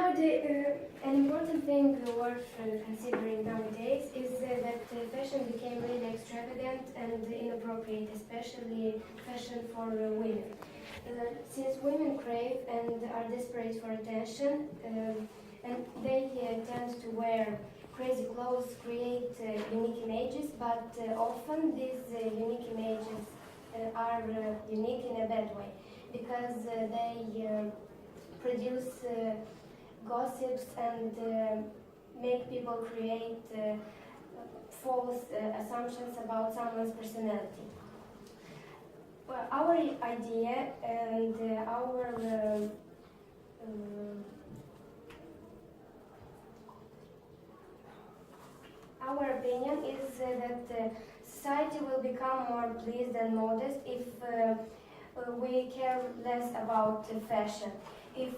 An important thing worth considering nowadays is that fashion became really extravagant and inappropriate, especially fashion for women. Since women crave and are desperate for attention, and they tend to wear crazy clothes, create unique images, but often these unique images are unique in a bad way, because they produce gossips and make people create false assumptions about someone's personality. Well, our idea and our opinion is that society will become more pleased and modest if we care less about fashion. If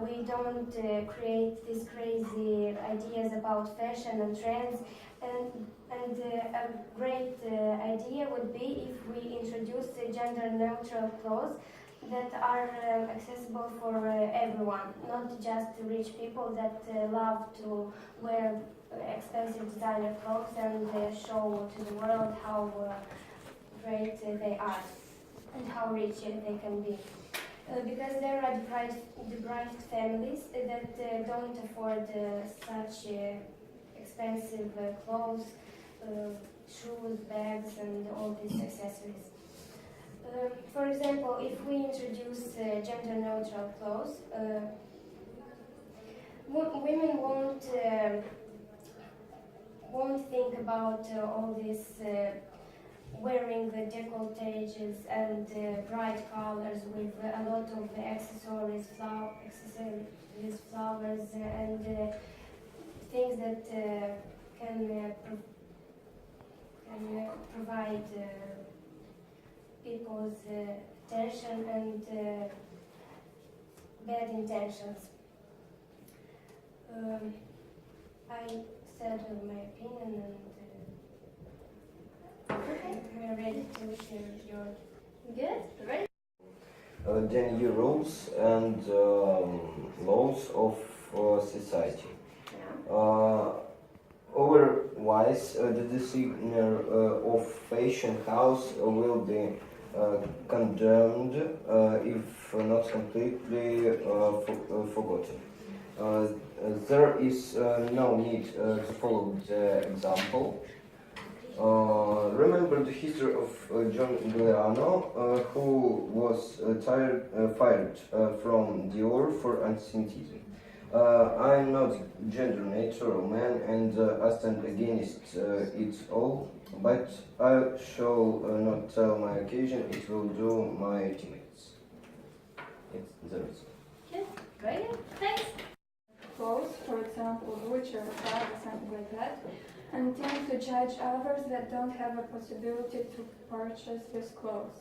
we don't create these crazy ideas about fashion and trends, and a great idea would be if we introduce gender-neutral clothes that are accessible for everyone, not just rich people that love to wear expensive designer clothes and show to the world how great they are and how rich they can be. Because there are deprived families that don't afford such expensive clothes, shoes, bags, and all these accessories. For example, if we introduce gender-neutral clothes, women won't think about all this wearing the décolletés and bright colors with a lot of accessories, flowers, and things that can provide people's attention and bad intentions. I said my opinion, and we're ready to hear your. Good? Ready? The new rules and laws of society. Yeah. Otherwise, the designer of fashion house will be condemned if not completely forgotten. There is no need to follow the example. Remember the history of John Galliano, who was fired from Dior for anti-Semitism. I am not gender-neutral man and I stand against it all, but I shall not tell my occasion, it will do my teammates. It's the reason. Yes, great, thanks. Clothes, for example, Gucci or Prada, something like that, and tend to judge others that don't have a possibility to purchase these clothes.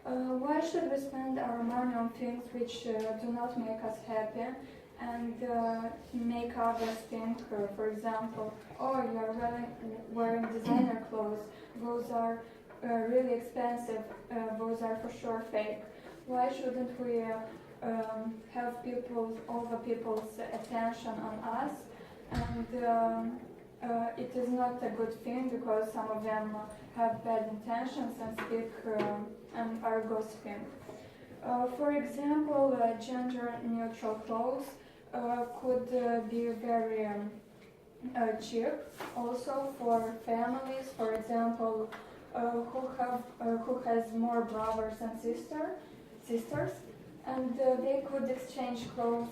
Why should we spend our money on things which do not make us happy and make others think, for example, oh, you're really wearing designer clothes, those are really expensive, those are for sure fake. Why shouldn't we have all the people's attention on us? And it is not a good thing because some of them have bad intentions and speak and are gossiping. For example, gender-neutral clothes could be very cheap, also for families, for example, who has more brothers and sisters, and they could exchange clothes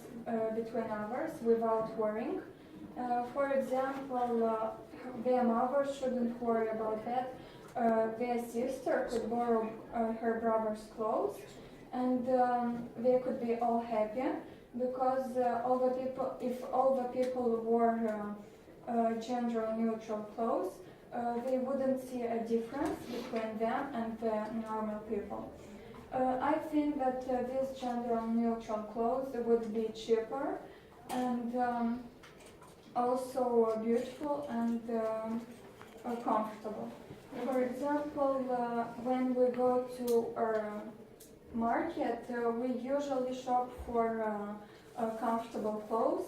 between others without worrying. For example, their mother shouldn't worry about that. Their sister could borrow her brother's clothes, and they could be all happy because if all the people wore gender-neutral clothes, they wouldn't see a difference between them and the normal people. I think that these gender-neutral clothes would be cheaper and also beautiful and comfortable. For example, when we go to our market, we usually shop for comfortable clothes.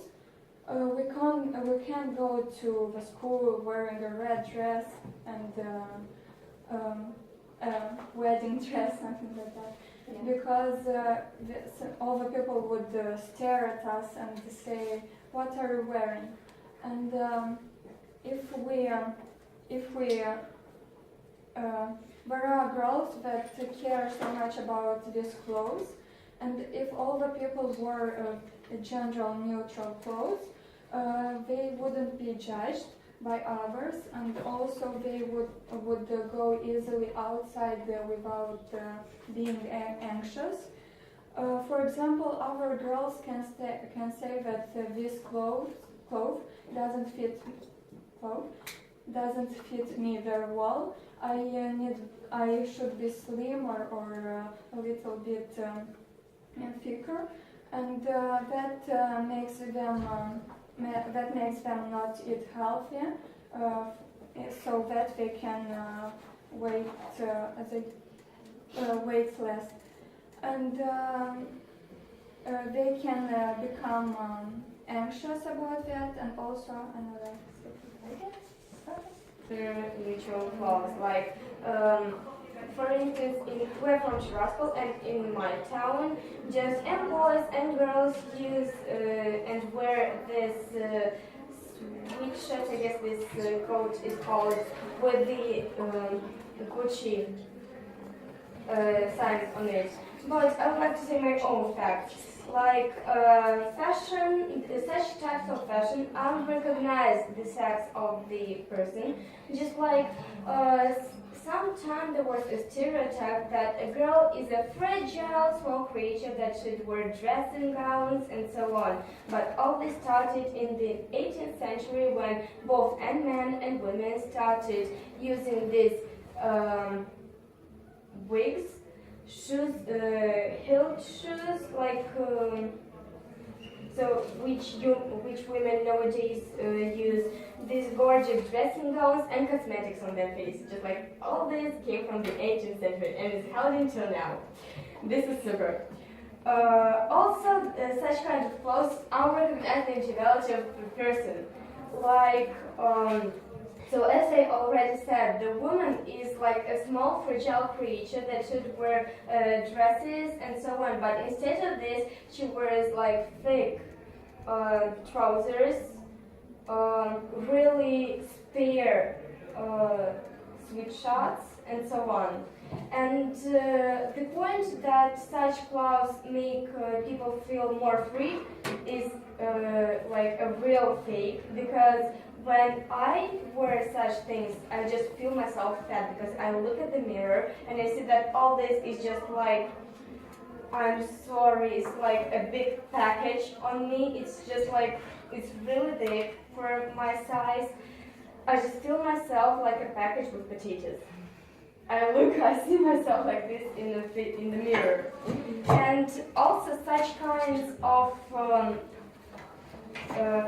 We can't go to the school wearing a red dress and a wedding dress, something like that, because all the people would stare at us and say, "What are you wearing?" And there are girls that care so much about these clothes, and if all the people wore gender-neutral clothes, they wouldn't be judged by others, and also they would go easily outside without being anxious. For example, our girls can say that this cloth doesn't fit me very well. I should be slim or a little bit thicker, and that makes them not eat healthy, so that they can weight less, and they can become anxious about that, and also another. Neutral clothes, like for instance, we're from Tiraspol, and in my town, just and boys and girls use and wear this sweatshirt, I guess this coat is called, with the Gucci signs on it. But I would like to say my own facts. Like fashion, such types of fashion unrecognize the sex of the person. Just like sometimes there was a stereotype that a girl is a fragile, small creature that should wear dressing gowns and so on. But all this started in the 18th century when both men and women started using these wigs, shoes, heeled shoes, like which women nowadays use these gorgeous dressing gowns and cosmetics on their face. Just like all this came from the 18th century and is held until now. This is super. Also, such kind of clothes unrecognize the individuality of the person. Like, so as I already said, the woman is like a small, fragile creature that should wear dresses and so on. But instead of this, she wears like thick trousers, really spare sweatshirts, and so on. And the point that such clothes make people feel more free is like a real fake, because when I wear such things, I just feel myself fat, because I look at the mirror and I see that all this is just like, I'm sorry, it's like a big package on me. It's just like, it's really big for my size. I just feel myself like a package with potatoes. I see myself like this in the mirror. And also such kinds of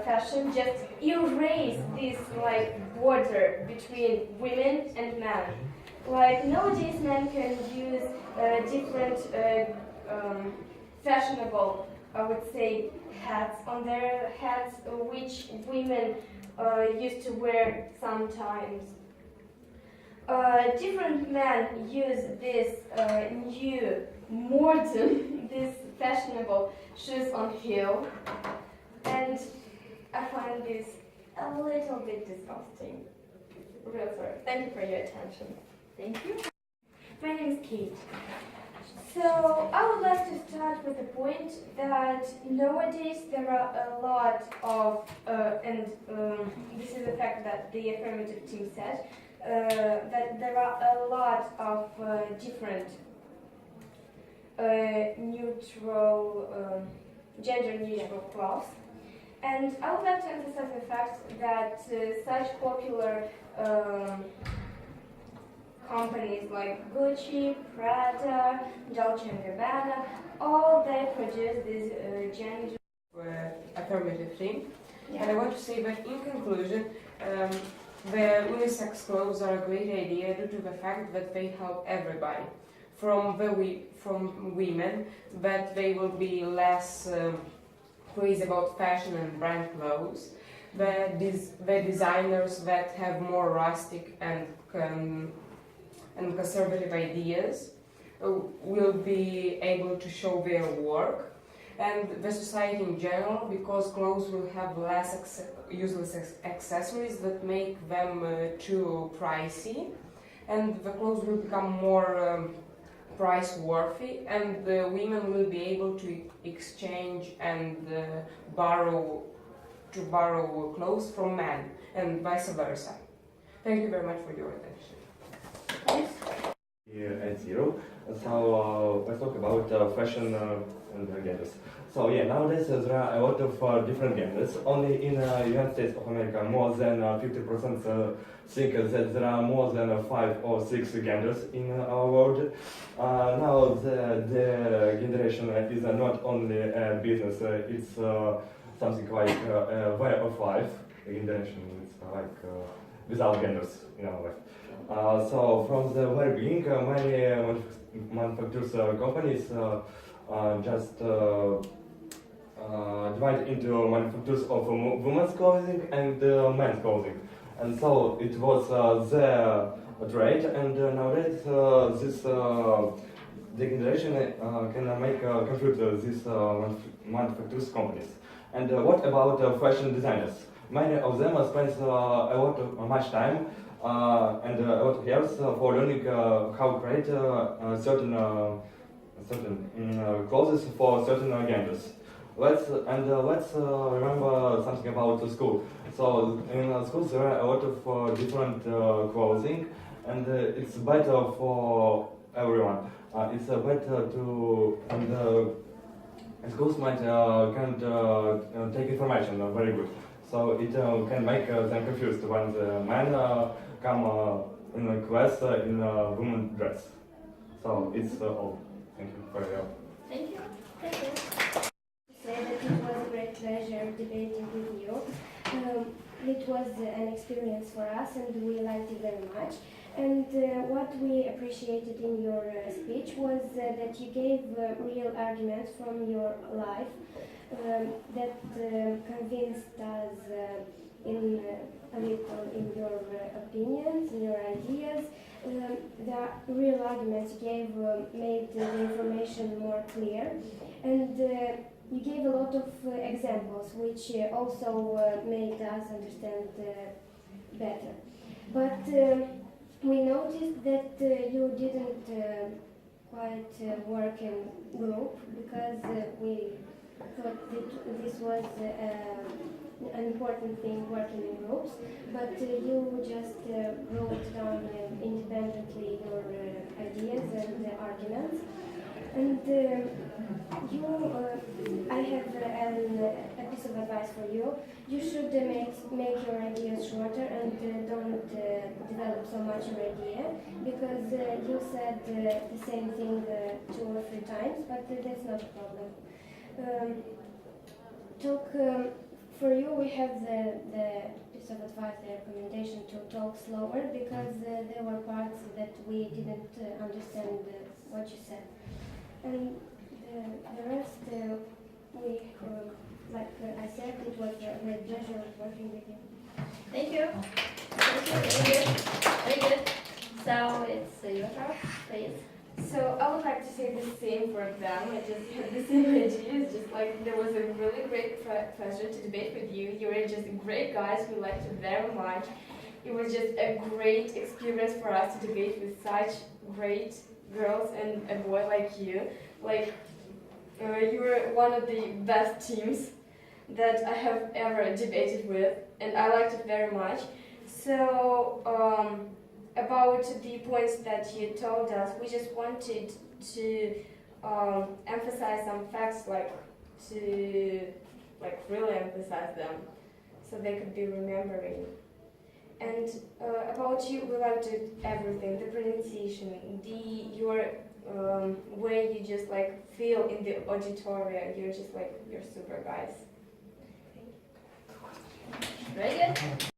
fashion just erase this like border between women and men. Like nowadays men can use different fashionable, I would say, hats on their heads, which women used to wear sometimes. Different men use this new, modern, this fashionable shoes on heel, and I find this a little bit disgusting. Real sorry. Thank you for your attention. Thank you. My name is Kate. So I would like to start with the point that nowadays there are a lot of, this is the fact that the affirmative team said, that there are a lot of different gender-neutral clothes. And I would like to emphasize the fact that such popular companies like Gucci, Prada, Dolce & Gabbana, all they produce this gender affirmative thing. Yeah. And I want to say that in conclusion, the unisex clothes are a great idea due to the fact that they help everybody, from women, that they will be less who is about fashion and brand clothes, where designers that have more rustic and conservative ideas will be able to show their work, and the society in general, because clothes will have less useless accessories that make them too pricey, and the clothes will become more price worthy, and the women will be able to exchange and borrow clothes from men, and vice versa. Thank you very much for your attention. Thanks. Here at Zero. So let's talk about fashion and genders. So yeah, nowadays there are a lot of different genders. Only in United States of America, more than 50% think that there are more than 5 or 6 genders in our world. Now the generation is not only a business, it's something like a way of life. The generation is like without genders in our life. So from the very beginning, many manufacturers companies just divide into manufacturers of women's clothing and men's clothing, and so it was the trade. And nowadays, this the generation can make confuse these manufacturers companies. And what about fashion designers? Many of them spend a lot of much time and a lot of years for learning how to create certain clothes for certain genders. Let's remember something about the school. So in schools there are a lot of different clothing, and it's better for everyone. It's better to and schools might can take information very good. So it can make them confused when the men come in a class in a women's dress. So it's all. Thank you for your help. Thank you. Thank you. Say that it was a great pleasure debating with you. It was an experience for us, and we liked it very much. And what we appreciated in your speech was that you gave real arguments from your life that convinced us in a little in your opinions, in your ideas. The real arguments you gave made the information more clear, and you gave a lot of examples which also made us understand better. But we noticed that you didn't quite work in group, because we thought that this was an important thing, working in groups, but you just wrote down independently your ideas and arguments. And I have a piece of advice for you. You should make your ideas shorter and don't develop so much your idea, because you said the same thing 2 or 3 times, but that's not a problem. For you, we have the piece of advice, the recommendation to talk slower, because there were parts that we didn't understand what you said. And the rest, like I said, it was a great pleasure working with you. Thank you. Thank you. Very good. Very good. So it's your turn, please. So I would like to say the same for them. I just had the same ideas. Just like there was a really great pleasure to debate with you. You were just great guys. We liked you very much. It was just a great experience for us to debate with such great girls and a boy like you. Like you were one of the best teams that I have ever debated with, and I liked it very much. So about the points that you told us, we just wanted to emphasize some facts, to really emphasize them, so they could be remembering. And about you, we liked everything: the pronunciation, your way you just feel in the auditorium. You're super guys. Very good.